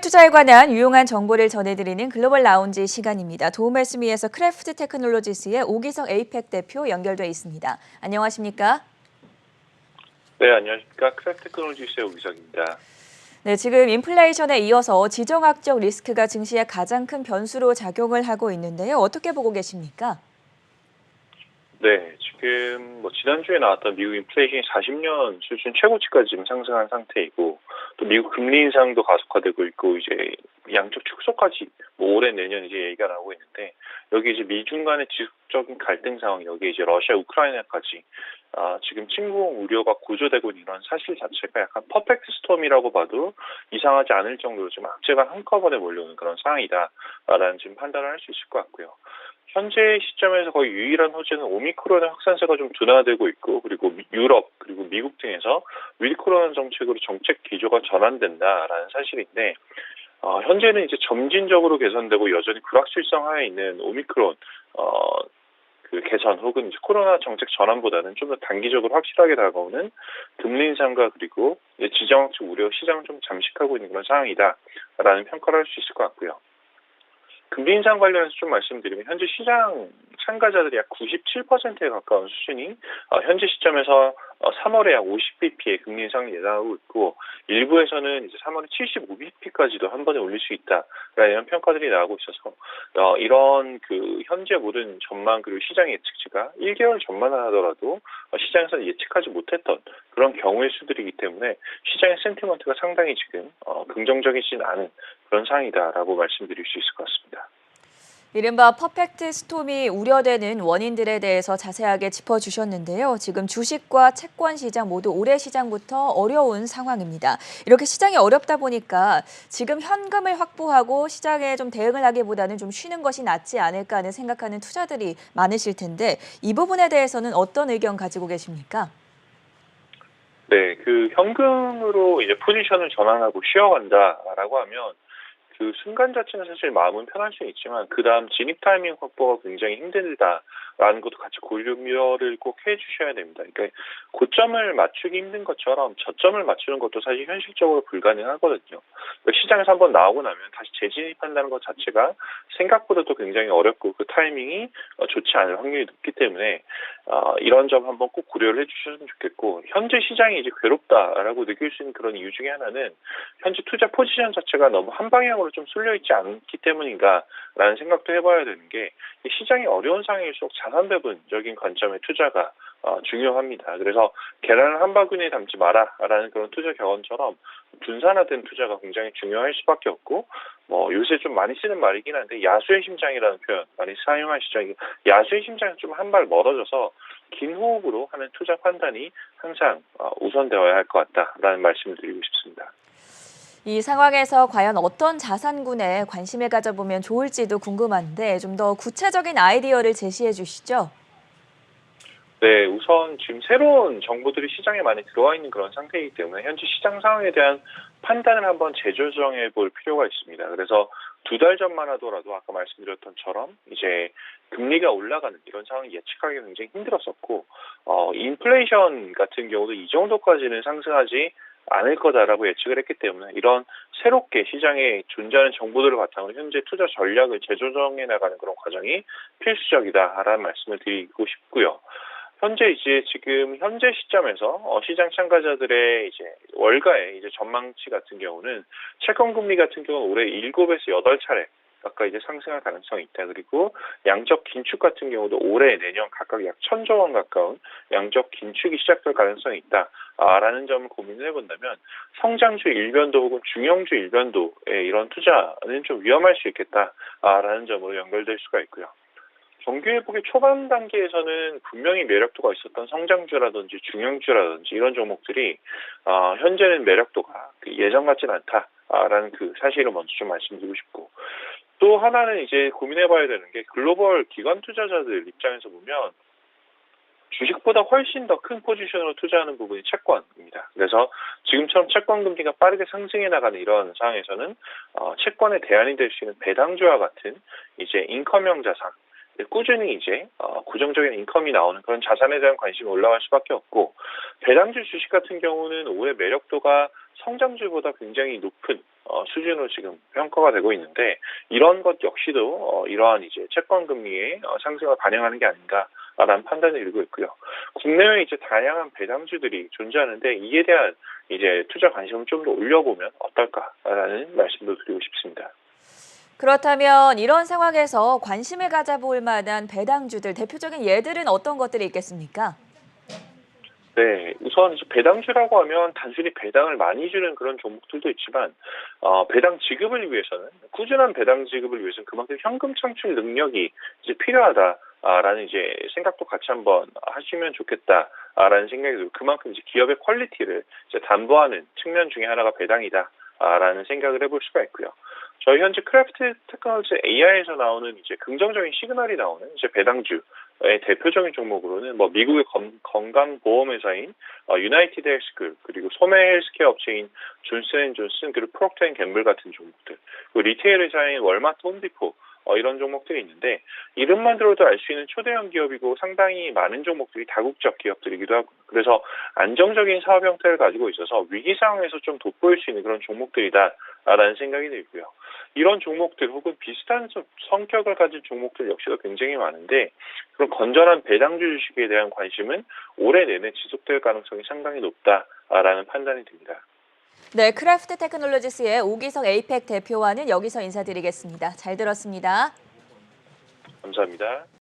투자에 관한 유용한 정보를 전해드리는 글로벌 라운지 시간입니다. 도움 말씀 위해서 크래프트 테크놀로지스의 오기석 에이펙 대표 연결돼 있습니다. 안녕하십니까? 네, 안녕하십니까. 크래프트 테크놀로지스의 오기석입니다. 네, 지금 인플레이션에 이어서 지정학적 리스크가 증시의 가장 큰 변수로 작용을 하고 있는데요. 어떻게 보고 계십니까? 네, 지금 지난주에 나왔던 미국 인플레이션이 40년 수준 최고치까지 지금 상승한 상태이고, 또 미국 금리 인상도 가속화되고 있고, 이제 양적 축소까지 올해 내년 이제 얘기가 나오고 있는데, 여기 이제 미중 간의 지속적인 갈등 상황, 여기 이제 러시아 우크라이나까지 지금 침공 우려가 고조되고 있는 이런 사실 자체가 약간 퍼펙트 스톰이라고 봐도 이상하지 않을 정도로 좀 악재가 한꺼번에 몰려오는 그런 상황이다라는 지금 판단을 할 수 있을 것 같고요. 현재 시점에서 거의 유일한 호재는 오미크론의 확산세가 좀 둔화되고 있고, 그리고 유럽 그리고 미국 등에서 위드 코로나 정책으로 정책 기조가 전환된다라는 사실인데, 현재는 이제 점진적으로 개선되고 여전히 불확실성 하에 있는 오미크론 그 개선 혹은 이제 코로나 정책 전환보다는 좀 더 단기적으로 확실하게 다가오는 금리 인상과 그리고 지정학적 우려 시장을 좀 잠식하고 있는 그런 상황이다라는 평가를 할 수 있을 것 같고요. 금리 인상 관련해서 좀 말씀드리면 현재 시장 참가자들이 약 97%에 가까운 수준이 현재 시점에서 3월에 약 50bp의 금리 인상을 예상하고 있고, 일부에서는 이제 3월에 75bp까지도 한 번에 올릴 수 있다라는 이런 평가들이 나오고 있어서 이런 그 현재 모든 전망 그리고 시장 예측치가 1개월 전만 하더라도 시장에서는 예측하지 못했던 그런 경우의 수들이기 때문에 시장의 센티먼트가 상당히 지금 긍정적이진 않은 그런 상황이다라고 말씀드릴 수 있을 것 같습니다. 이른바 퍼펙트 스톰이 우려되는 원인들에 대해서 자세하게 짚어주셨는데요. 지금 주식과 채권 시장 모두 올해 시장부터 어려운 상황입니다. 이렇게 시장이 어렵다 보니까 지금 현금을 확보하고 시장에 좀 대응을 하기보다는 좀 쉬는 것이 낫지 않을까 하는 생각하는 투자들이 많으실 텐데, 이 부분에 대해서는 어떤 의견 가지고 계십니까? 네, 그 현금으로 이제 포지션을 전환하고 쉬어간다라고 하면 그 순간 자체는 사실 마음은 편할 수 있지만 그 다음 진입 타이밍 확보가 굉장히 힘들다라는 것도 같이 고려를 꼭 해주셔야 됩니다. 그러니까 고점을 맞추기 힘든 것처럼 저점을 맞추는 것도 사실 현실적으로 불가능하거든요. 그러니까 시장에서 한번 나오고 나면 다시 재진입한다는 것 자체가 생각보다도 굉장히 어렵고 그 타이밍이 좋지 않을 확률이 높기 때문에 이런 점 한번 꼭 고려를 해주셨으면 좋겠고, 현재 시장이 이제 괴롭다라고 느낄 수 있는 그런 이유 중에 하나는 현재 투자 포지션 자체가 너무 한 방향으로 좀 쏠려 있지 않기 때문인가라는 생각도 해봐야 되는 게, 시장이 어려운 상황일수록 자산 배분적인 관점의 투자가 중요합니다. 그래서 계란을 한 바구니에 담지 마라라는 그런 투자 격언처럼 분산화된 투자가 굉장히 중요할 수밖에 없고, 요새 좀 많이 쓰는 말이긴 한데 야수의 심장이라는 표현 많이 사용하시죠. 야수의 심장은 좀 한 발 멀어져서 긴 호흡으로 하는 투자 판단이 항상 우선되어야 할 것 같다라는 말씀을 드리고 싶습니다. 이 상황에서 과연 어떤 자산군에 관심을 가져보면 좋을지도 궁금한데 좀 더 구체적인 아이디어를 제시해 주시죠. 네, 우선 지금 새로운 정보들이 시장에 많이 들어와 있는 그런 상태이기 때문에 현재 시장 상황에 대한 판단을 한번 재조정해 볼 필요가 있습니다. 그래서 2달 전만 하더라도 아까 말씀드렸던처럼 이제 금리가 올라가는 이런 상황을 예측하기 굉장히 힘들었었고, 인플레이션 같은 경우도 이 정도까지는 상승하지 않을 거다라고 예측을 했기 때문에 이런 새롭게 시장에 존재하는 정보들을 바탕으로 현재 투자 전략을 재조정해 나가는 그런 과정이 필수적이다라는 말씀을 드리고 싶고요. 지금 현재 시점에서 시장 참가자들의 이제 월가의 이제 전망치 같은 경우는 채권 금리 같은 경우는 올해 7에서 8차례 가까이 이제 상승할 가능성이 있다. 그리고 양적 긴축 같은 경우도 올해 내년 각각 약 1,000조 원 가까운 양적 긴축이 시작될 가능성이 있다. 라는 점을 고민을 해본다면 성장주 일변도 혹은 중형주 일변도의 이런 투자는 좀 위험할 수 있겠다. 라는 점으로 연결될 수가 있고요. 정규 회복의 초반 단계에서는 분명히 매력도가 있었던 성장주라든지 중형주라든지 이런 종목들이 현재는 매력도가 예전 같진 않다라는 그 사실을 먼저 좀 말씀드리고 싶고, 또 하나는 이제 고민해봐야 되는 게 글로벌 기관 투자자들 입장에서 보면 주식보다 훨씬 더 큰 포지션으로 투자하는 부분이 채권입니다. 그래서 지금처럼 채권 금리가 빠르게 상승해 나가는 이런 상황에서는 채권의 대안이 될 수 있는 배당주와 같은 이제 인컴형 자산, 꾸준히 이제 고정적인 인컴이 나오는 그런 자산에 대한 관심이 올라갈 수밖에 없고, 배당주 주식 같은 경우는 올해 매력도가 성장주보다 굉장히 높은 수준으로 지금 평가가 되고 있는데 이런 것 역시도 이러한 이제 채권 금리의 상승을 반영하는 게 아닌가라는 판단을 일고 있고요. 국내외 이제 다양한 배당주들이 존재하는데 이에 대한 이제 투자 관심을 좀 더 올려보면 어떨까라는 말씀도 드리고 싶습니다. 그렇다면 이런 상황에서 관심을 가져볼 만한 배당주들, 대표적인 예들은 어떤 것들이 있겠습니까? 네, 우선 이제 배당주라고 하면 단순히 배당을 많이 주는 그런 종목들도 있지만 배당 지급을 위해서는 꾸준한 배당 지급을 위해서는 그만큼 현금 창출 능력이 이제 필요하다라는 이제 생각도 같이 한번 하시면 좋겠다라는 생각이 들고 그만큼 이제 기업의 퀄리티를 이제 담보하는 측면 중에 하나가 배당이다라는 생각을 해볼 수가 있고요. 저희 현재 크래프트 테크놀로지 AI에서 나오는 이제 긍정적인 시그널이 나오는 이제 배당주의 대표적인 종목으로는 뭐 미국의 건강보험회사인 유나이티드 헬스그룹 그리고 소매 헬스케어 업체인 존슨앤존슨 그리고 프록터앤갬블 같은 종목들 그리고 리테일 회사인 월마트 홈디포 이런 종목들이 있는데 이름만 들어도 알 수 있는 초대형 기업이고 상당히 많은 종목들이 다국적 기업들이기도 하고 그래서 안정적인 사업 형태를 가지고 있어서 위기 상황에서 좀 돋보일 수 있는 그런 종목들이다라는 생각이 들고요. 이런 종목들 혹은 비슷한 성격을 가진 종목들 역시도 굉장히 많은데 그런 건전한 배당주 주식에 대한 관심은 올해 내내 지속될 가능성이 상당히 높다라는 판단이 듭니다. 네, 크래프트 테크놀로지스의 오기석 에이펙 대표와는 여기서 인사드리겠습니다. 잘 들었습니다. 감사합니다.